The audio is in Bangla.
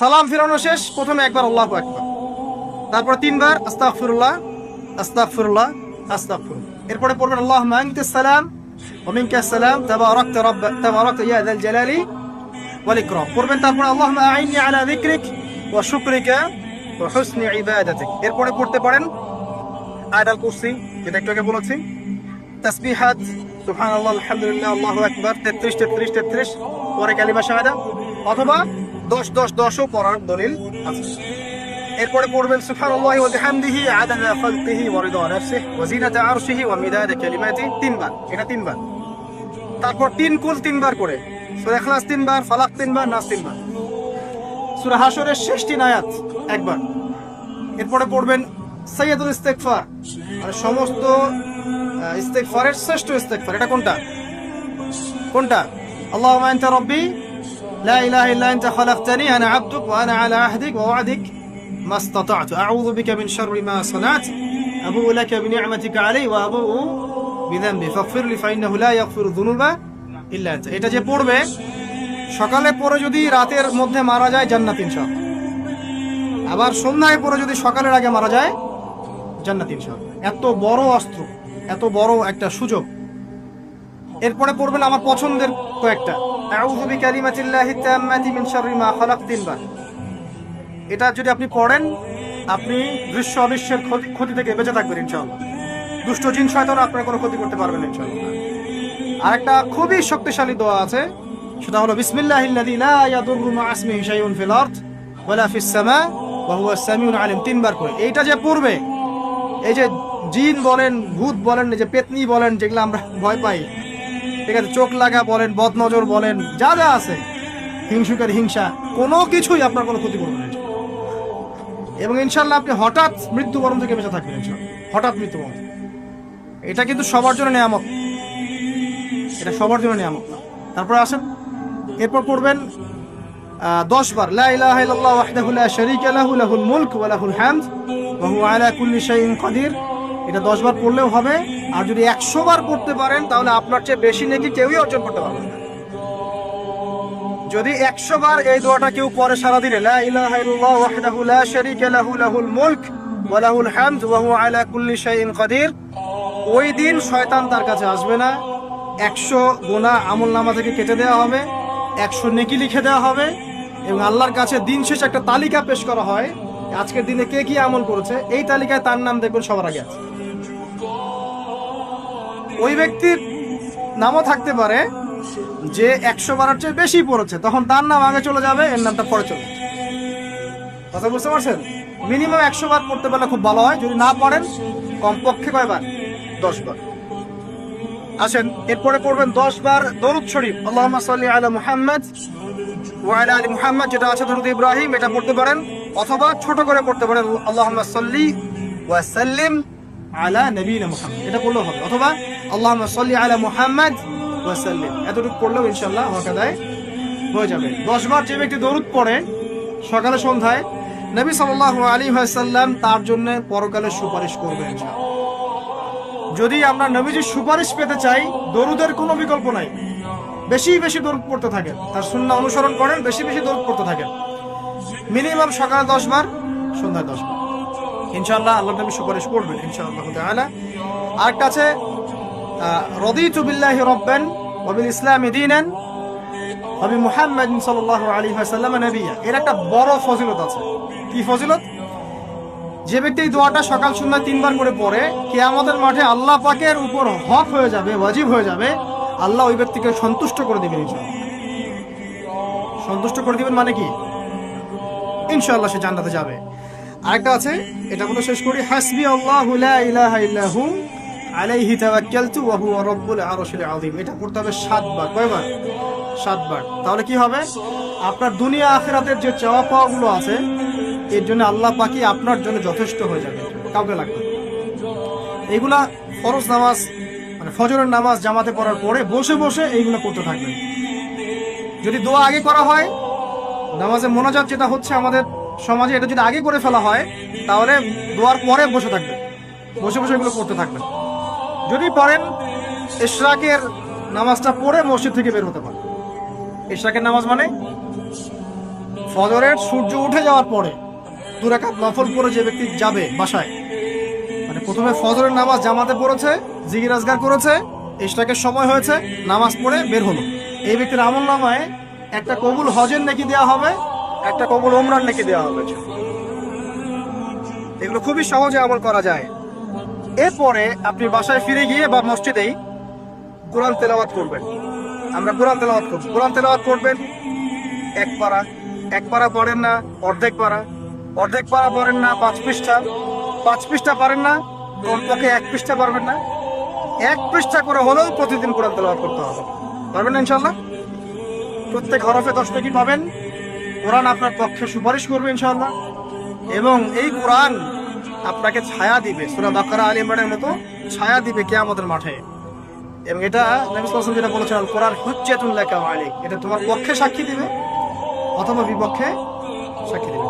সালাম ফিরানো শেষ, প্রথমে একবার আল্লাহু আকবার, তারপর তিনবার আস্তাগফিরুল্লাহ আস্তাগফিরুল্লাহ আস্তাগফিরুল্লাহ। এরপরে পড়বেন আল্লাহুম্মা আনতাস সালাম ওয়া মিনকাস সালাম তাবারাকতা ইয়া যাল জালালি ওয়াল ইকরাম পড়বেন। তারপর আল্লাহুম্মা আইন্নি আলা যিকরিক ওয়া শুকরিকা ওয়া হুসনি ইবাদাতিক। এরপরে পড়তে পারেন আয়াতুল কুরসি, যেটা একটু আগে বলেছি, তাসবিহাত সুবহানাল্লাহ আলহামদুলিল্লাহ আল্লাহু আকবার 33 33 33, পরে কালিমা শাহাদা, অথবা 10 10 10ও পড়ার দলিল আছে। এরপরে পড়বেন সুবহানাল্লাহি ওয়া বিহামদিহি আদাদা খালকিহি ওয়া রিদা নাফসিহি ওয়া জিনাতা আরশিহি ওয়া মিদাদা কালিমাতিহি, তিনবার, এটা তিনবার। তারপর তিন কুল তিনবার করে, সূরা ইখলাস তিনবার, ফালাক তিনবার, নাস তিনবার, সূরা হাশরের শেষ 3 আয়াত একবার। এরপরে পড়বেন সাইয়্যিদুল ইস্তিগফার, মানে সমস্ত ইস্তিগফারের শ্রেষ্ঠ ইস্তিগফার। এটা কোনটা কোনটা? আল্লাহুম্মা আনতা রাব্বি লা ইলাহা ইল্লা আনতা খালাকতানি আনা আবদুক ওয়া আনা আলা আহদিক ওয়া ওয়া'দিক মাসতাতা'তু আউযু বিকা মিন শাররি মা সানা'তু আবুউ লাকা বিনি'মাতিকা আলাইয়া ওয়া আবুউ বিযানবি ফাগফির লি ফাইন্নাহু লা ইয়াগফিরু যুনুবা ইল্লা আনতা। এটা যে পড়বে সকালে পড়ে যদি রাতের মধ্যে মারা যায় জান্নাত ইনশাআল্লাহ, আবার সন্ধ্যায় পড়ে যদি সকালের আগে মারা যায় জান্নাত ইনশাআল্লাহ। এত বড় অস্ত্র, এত বড় একটা সুযোগ। এরপরে পড়বেন আমার পছন্দের কয়েকটা, আউযু বিকালিমাতিল্লাহি তাম্মাতি মিন শাররি মা খালাক, তিনবার। এটা যদি আপনি পড়েন, আপনি দৃশ্য অদৃশ্যের ক্ষতি থেকে বেঁচে থাকবেন ইনশাআল্লাহ। দুষ্ট জিন শয়তান আপনার কোনো ক্ষতি করতে পারবে না ইনশাআল্লাহ। আরেকটা খুবই শক্তিশালী দোয়া আছে, সেটা হলো বিসমিল্লাহিল্লাযী লা ইয়াদুররু মা ইসমিহি শাইউন ফিল আরদ ওয়ালা ফিস সামা ওয়া হুয়াস সামিউল আলিম, তিনবার করে। এইটা যে পড়বে, এই যে জিন বলেন, ভূত বলেন, এই যে পেতনি বলেন, যেগুলো আমরা ভয় পাই, ঠিক আছে, চোখ লাগা বলেন, বদনজর বলেন, যা যা আছে, হিংসুকের হিংসা, কোনো কিছুই আপনার কোনো ক্ষতি করবে না। এবং ইনশাআল্লাহ আপনি হঠাৎ মৃত্যুবরণ থেকে বেঁচে থাকবেন ইনশাআল্লাহ, হঠাৎ মৃত্যুবরণ। এটা কিন্তু সবার জন্য নিয়ামত, এটা সবার জন্য নিয়ামত। তারপরে আসেন, এরপর পড়বেন 10 বার লা ইলাহা ইল্লাল্লাহ ওয়াহদাহু লা শারীকা লাহু লাহুল মুলক ওয়া লাহুল হামদ ওয়া হুয়া আলা কুল্লি শাইইন কাদির। এটা 10 বার পড়লেও হবে। আর যদি 100 বার পড়তে পারেন তাহলে আপনার চেয়ে বেশি নেকি কেউই অর্জন করতে পারবে না। যদি 100 বার এই দোয়াটা কেউ পড়ে সারাদিনে, লা ইলাহা ইল্লাল্লাহ ওয়াহদাহু লা শারীকা লাহু লাহুল মুলক ওয়া লাহুল হামদ ওয়া হুয়া আলা কুল্লি শাইইন কাদির, ওই দিন শয়তান তার কাছে আসবে না। 100 গুনাহ আমলনামা থেকে কেটে দেওয়া হবে, 100 নেকি লিখে দেওয়া হবে, এবং আল্লাহর কাছে দিন শেষে একটা তালিকা পেশ করা হয়, আজকের দিনে কে কি আমল করেছে, এই তালিকায় তার নাম দেখবেন সবার আগে আছে। ওই ব্যক্তির নামও থাকতে পারে যে 100 বারের চেয়ে বেশি পড়েছে, তখন তার নাম আগে চলে যাবে, এর নামটা পরে চলে যাবে। কথা বুঝতে পারছেন? মিনিমাম 100 বার পড়তে পারলে খুব ভালো হয়। যদি না পড়েন, কমপক্ষে কয়বার? 10 বার। আসেন, এরপরে পড়বেন 10 বার দরুদ শরীফ, আল্লাহুম্মা সাল্লি আলা মুহাম্মাদ ওয়া আলা আলি মুহাম্মাদ, যেটা আছে দরুদ ইব্রাহিম, এটা পড়তে পারেন, অথবা ছোট করে পড়তে পারেন আল্লাহুম্মা সাল্লি ওয়া সাল্লিম আলা নবিয়িনা মুহাম্মদ, এটা পড়লেও হবে, অথবা আল্লাহুম্মা সাল্লি আলা মুহাম্মাদ ওয়া সাল্লিম, এতটুকু পড়লেও ইনশাআল্লাহ হকাদায় হয়ে যাবে। 10 বার যে ব্যক্তি দরুদ পড়ে সকালে সন্ধ্যায়, নবী সাল্লাল্লাহু আলাইহি ওয়াসাল্লাম তার জন্য পরকালে সুপারিশ করবেন ইনশাআল্লাহ। যদি আমরা নবীজির সুপারিশ পেতে চাই, দরুদের কোনো বিকল্প নাই। বেশি বেশি দরুদ পড়তে থাকেন, তার সুন্নাহ অনুসরণ করেন, বেশি বেশি দরুদ পড়তে থাকেন। মিনিমাম সকালে 10 বার, সন্ধ্যায় 10 বার, ইনশাআল্লাহ আল্লাহ নবী সুপারিশ করবেন ইনশাআল্লাহ তাআলা। আরেকটা আছে রাদিতু বিল্লাহি রাব্বান ওয়া বিল ইসলামি দীনান ওয়া বি মুহাম্মাদিন সাল্লাল্লাহু আলাইহি ওয়াসাল্লাম নবিয়্যা। এর একটা বড় ফজিলত আছে। কি ফজিলত? যে ব্যক্তি এই দোয়াটা সকাল সন্ধ্যা 3 বার করে পড়ে, কিয়ামতের মাঠে আল্লাহ পাকের উপর হক হয়ে যাবে, ওয়াজিব হয়ে যাবে, আল্লাহ ওই ব্যক্তিকে সন্তুষ্ট করে দিবেন ইনশাআল্লাহ। সন্তুষ্ট করে দিবেন মানে কি? ইনশাআল্লাহ সে জান্নাতে যাবে। আরেকটা আছে, এটা বলে শেষ করি, হাসবি আল্লাহু লা ইলাহা ইল্লাহু আলাইহি তাওয়াক্কালতু ওয়া হুয়া রাব্বুল আরশিল আযীম। এটা পড়তে হবে 7 বার। কয়বার? 7 বার। তাহলে কি হবে? আপনার দুনিয়া আখিরাতের যে চাওয়া পাওয়াগুলো আছে, এর জন্য আল্লাহ পাকই আপনার জন্য যথেষ্ট হয়ে যাবে, কাউকে লাগবে না। এইগুলা ফরজ নামাজ, মানে ফজরের নামাজ জামাতে পড়ার পরে বসে বসে এইগুলো করতে থাকবেন। যদি দোয়া আগে করা হয়, নামাজে মোনাজাত যেটা হচ্ছে আমাদের সমাজে, এটা যদি আগে করে ফেলা হয়, তাহলে দোয়ার পরে বসে থাকবেন, বসে বসে এগুলো করতে থাকবেন। যদি পড়েন, ইশরাকের নামাজটা পড়ে মসজিদ থেকে বের হতে পারে। ইশরাকের নামাজ মানে ফজরের সূর্য উঠে যাওয়ার পরে 2 রাকাত নফল পড়ে যে ব্যক্তি যাবে বাসায়, মানে প্রথমে ফজরের নামাজ জামাতে পড়েছে, জিকির আজগার করেছে, ইশরাকের সময় হয়েছে, নামাজ পড়ে বের হলো, এই ব্যক্তির আমল নামায় একটা কবুল হজের নেকি দেওয়া হবে, একটা কবুল ওমরার নেকি দেওয়া হবে। এগুলো খুবই সহজে আমল করা যায়। এরপরে আপনি বাসায় ফিরে গিয়ে বা মসজিদেই কোরআন তেলাওয়াত করবেন। আমরা কোরআন তেলাওয়াত করব, কোরআন তেলাওয়াত করবেন এক পারা পড়েন না, অর্ধেক পারা পড়েন না, 5 পৃষ্ঠা পারেন না, কমপক্ষে 1 পৃষ্ঠা পারবেন না, 1 পৃষ্ঠা করে হলেও প্রতিদিন কোরআন তেলাওয়াত করতে হবে। পারবেন না ইনশাআল্লাহ? প্রত্যেক হরফে 10 নেকি পাবেন। কোরআন আপনার পক্ষে সুপারিশ করবে ইনশাআল্লাহ, এবং এই কোরআন আপনাকে ছায়া দিবে, সূরা বাকারা আলে ইমরানের মতো ছায়া দিবে কিয়ামতের মাঠে। এবং এটা নবী সাল্লাল্লাহু আলাইহি ওয়াসাল্লাম যেটা বলেছেন, কোরআন হুজ্জাতুন লাকা ওয়া আলাইক, এটা তোমার পক্ষে সাক্ষী দিবে অথবা বিপক্ষে সাক্ষী দিবে।